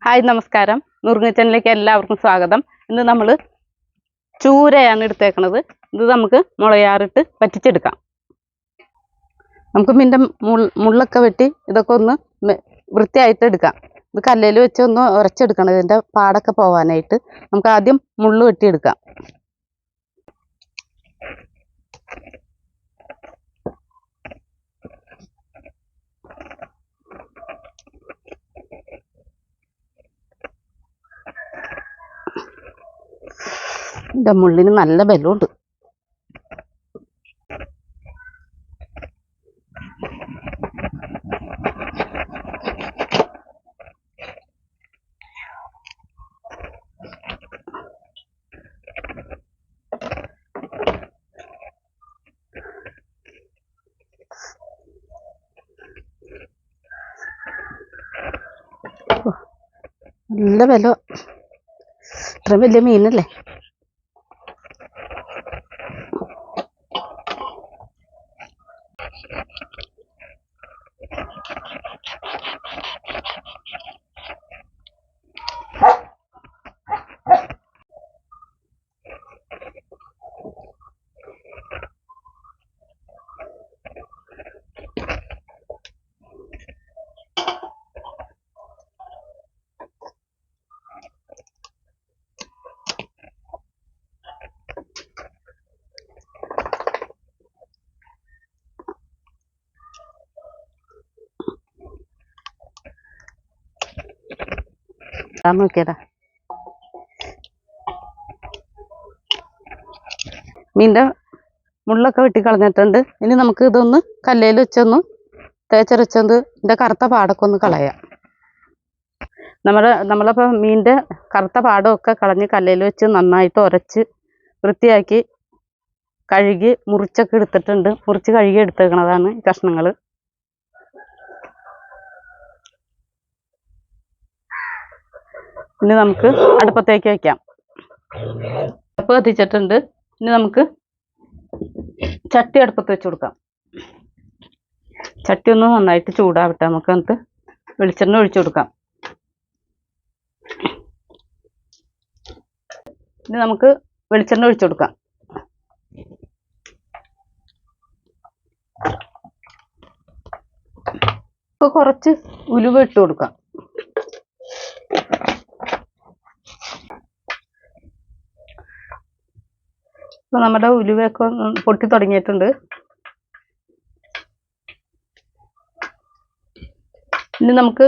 Hi നമസ്കാരം. നുറുങ്ങ് കിച്ചണിലേക്ക് എല്ലാവർക്കും സ്വാഗതം. ഇന്ന് നമ്മൾ ചൂരയാണ് എടുത്തേക്കണത്. ഇത് നമുക്ക് മുളയാറിട്ട് വറ്റിച്ചെടുക്കാം. നമുക്ക് മീൻ്റെ മുള്ളൊക്കെ വെട്ടി ഇതൊക്കെ ഒന്ന് വൃത്തിയായിട്ട് എടുക്കാം. ഇത് കല്ലിൽ വെച്ച് ഒന്ന് ഉരച്ചെടുക്കണം, ഇതിൻ്റെ പാടൊക്കെ പോകാനായിട്ട്. നമുക്ക് ആദ്യം മുള്ള് വെട്ടിയെടുക്കാം. ഇതിൻ്റെ മുള്ളിന് നല്ല ബലമുണ്ട്. നല്ല ബലം, ഇത്ര വലിയ മീനല്ലേ. നോക്കിയതാ മീൻ്റെ മുള്ളൊക്കെ വെട്ടിക്കളഞ്ഞിട്ടുണ്ട്. ഇനി നമുക്ക് ഇതൊന്ന് കല്ലേൽ വെച്ചൊന്ന് തേച്ചരച്ചത് ഇതിൻ്റെ കറുത്ത പാടൊക്കെ ഒന്ന് കളയാം. നമ്മളിപ്പോൾ മീൻ്റെ കറുത്ത പാടമൊക്കെ കളഞ്ഞ് കല്ലേൽ വെച്ച് നന്നായിട്ട് ഉരച്ച് വൃത്തിയാക്കി കഴുകി മുറിച്ചൊക്കെ എടുത്തിട്ടുണ്ട്. മുറിച്ച് കഴുകി എടുത്തേക്കണതാണ് ഈ കഷ്ണങ്ങൾ. ഇനി നമുക്ക് അടുപ്പത്തേക്ക് വയ്ക്കാം. അടുപ്പ് കത്തിച്ചിട്ടുണ്ട്. ഇനി നമുക്ക് ചട്ടി അടുപ്പത്ത് വെച്ച് കൊടുക്കാം. ചട്ടി ഒന്ന് നന്നായിട്ട് ചൂടാവട്ടെ. നമുക്ക് എന്നിട്ട് വെളിച്ചെണ്ണ ഒഴിച്ചു കൊടുക്കാം. ഇനി നമുക്ക് വെളിച്ചെണ്ണ ഒഴിച്ചു കൊടുക്കാം. ഇപ്പോൾ കുറച്ച് ഉലുവ ഇട്ട് കൊടുക്കാം. ഇപ്പോൾ നമ്മുടെ ഉലുവയൊക്കെ പൊട്ടി തുടങ്ങിയിട്ടുണ്ട്. ഇനി നമുക്ക്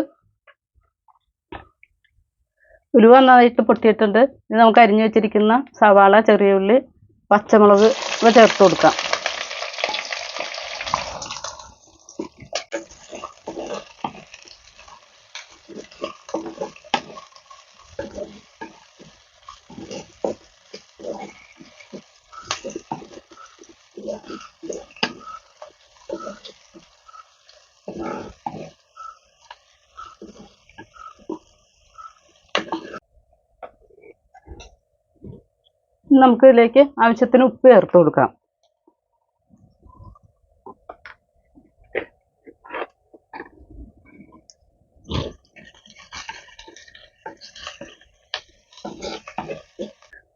ഉലുവ നന്നായിട്ട് പൊട്ടിയിട്ടുണ്ട്. ഇനി നമുക്ക് അരിഞ്ഞു വെച്ചിരിക്കുന്ന സവാള, ചെറിയ ഉള്ളി, പച്ചമുളക് ഇവ ചേർത്ത് കൊടുക്കാം. നമുക്ക് ഇതിലേക്ക് ആവശ്യത്തിന് ഉപ്പ് ചേർത്ത് കൊടുക്കാം.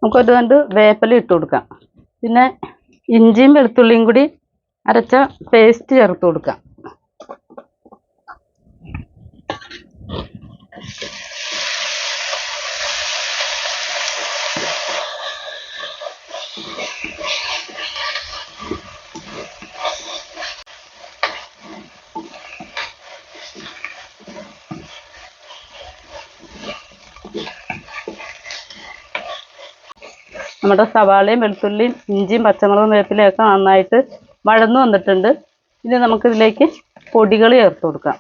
നമുക്കൊരു രണ്ട് വേപ്പില ഇട്ട് കൊടുക്കാം. പിന്നെ ഇഞ്ചിയും വെളുത്തുള്ളിയും കൂടി അരച്ച പേസ്റ്റ് ചേർത്ത് കൊടുക്കാം. നമ്മുടെ സവാളയും വെളുത്തുള്ളിയും ഇഞ്ചിയും പച്ചമുളകും വേപ്പിലയൊക്കെ നന്നായിട്ട് വഴന്നു വന്നിട്ടുണ്ട്. ഇനി നമുക്കിതിലേക്ക് പൊടികൾ ചേർത്ത് കൊടുക്കാം.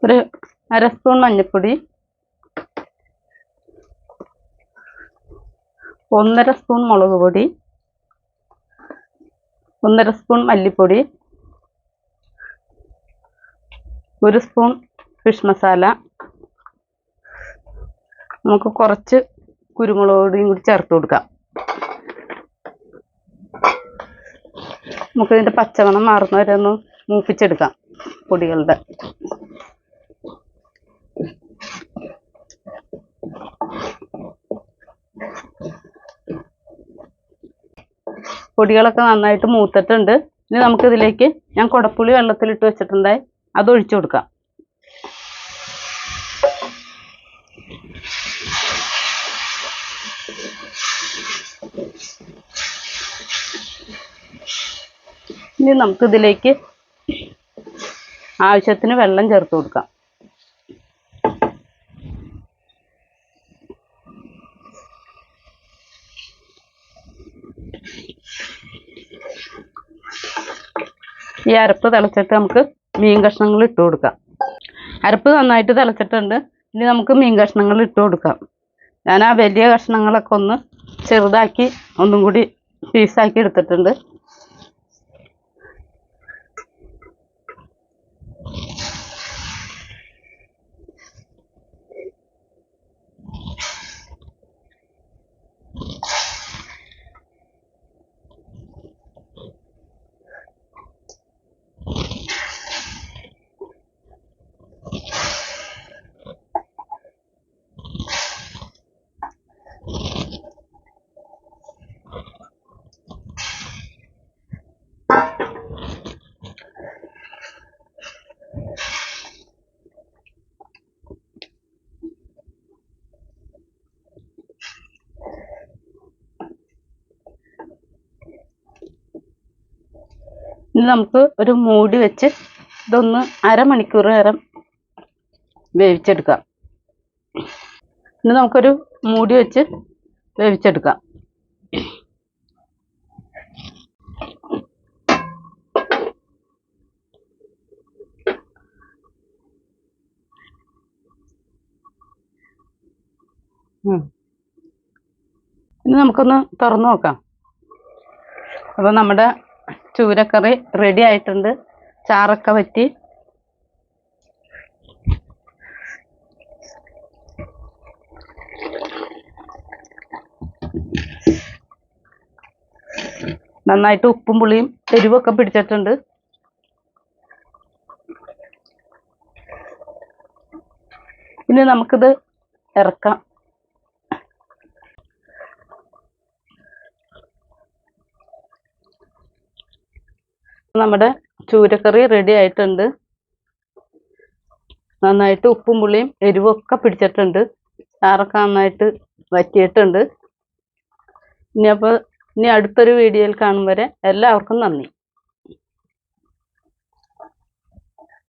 ഒരു 1/2 സ്പൂൺ മഞ്ഞൾപ്പൊടി, 1/2 സ്പൂൺ മുളക് പൊടി, 1/2 സ്പൂൺ മല്ലിപ്പൊടി, 1 സ്പൂൺ ഫിഷ് മസാല, നമുക്ക് കുറച്ച് കുരുമുളക് പൊടിയും കൂടി ചേർത്ത് കൊടുക്കാം. നമുക്കിതിൻ്റെ പച്ചമണം മാറുന്ന വരെ ഒന്ന് മൂപ്പിച്ചെടുക്കാം പൊടികളുടെ. പൊടികളൊക്കെ നന്നായിട്ട് മൂത്തിട്ടുണ്ട്. ഇനി നമുക്കിതിലേക്ക് ഞാൻ കുടപ്പുളി വെള്ളത്തിലിട്ട് വെച്ചിട്ടുണ്ടായി, അത് ഒഴിച്ചു കൊടുക്കാം. ഇനി നമുക്കിതിലേക്ക് ആവശ്യത്തിന് വെള്ളം ചേർത്ത് കൊടുക്കാം. ഈ അരപ്പ് തിളച്ചിട്ട് നമുക്ക് മീൻ കഷ്ണങ്ങൾ ഇട്ട് കൊടുക്കാം. അരപ്പ് നന്നായിട്ട് തിളച്ചിട്ടുണ്ട്. ഇനി നമുക്ക് മീൻ കഷ്ണങ്ങൾ ഇട്ട് കൊടുക്കാം. ഞാൻ ആ വലിയ കഷ്ണങ്ങളൊക്കെ ഒന്ന് ചെറുതാക്കി ഒന്നും കൂടി പീസാക്കി എടുത്തിട്ടുണ്ട്. ഇനി നമുക്ക് ഒരു മൂടി വെച്ച് ഇതൊന്ന് അരമണിക്കൂർ നേരം വേവിച്ചെടുക്കാം. ഇനി നമുക്കൊരു മൂടി വെച്ച് വേവിച്ചെടുക്കാം. ഇനി നമുക്കൊന്ന് തുറന്നു നോക്കാം. അപ്പോൾ നമ്മുടെ ചൂരക്കറി റെഡി ആയിട്ടുണ്ട്. ചാറൊക്കെ വറ്റി നന്നായിട്ട് ഉപ്പും പുളിയും എരിവൊക്കെ പിടിച്ചിട്ടുണ്ട്. ഇനി നമുക്കിത് ഇറക്കാം. നമ്മുടെ ചൂരക്കറി റെഡി ആയിട്ടുണ്ട്. നന്നായിട്ട് ഉപ്പും പുളിയും എരിവൊക്കെ പിടിച്ചിട്ടുണ്ട്. ചാറൊക്കെ നന്നായിട്ട് വറ്റിയിട്ടുണ്ട്. ഇനി അടുത്തൊരു വീഡിയോയിൽ കാണും വരെ എല്ലാവർക്കും നന്ദി.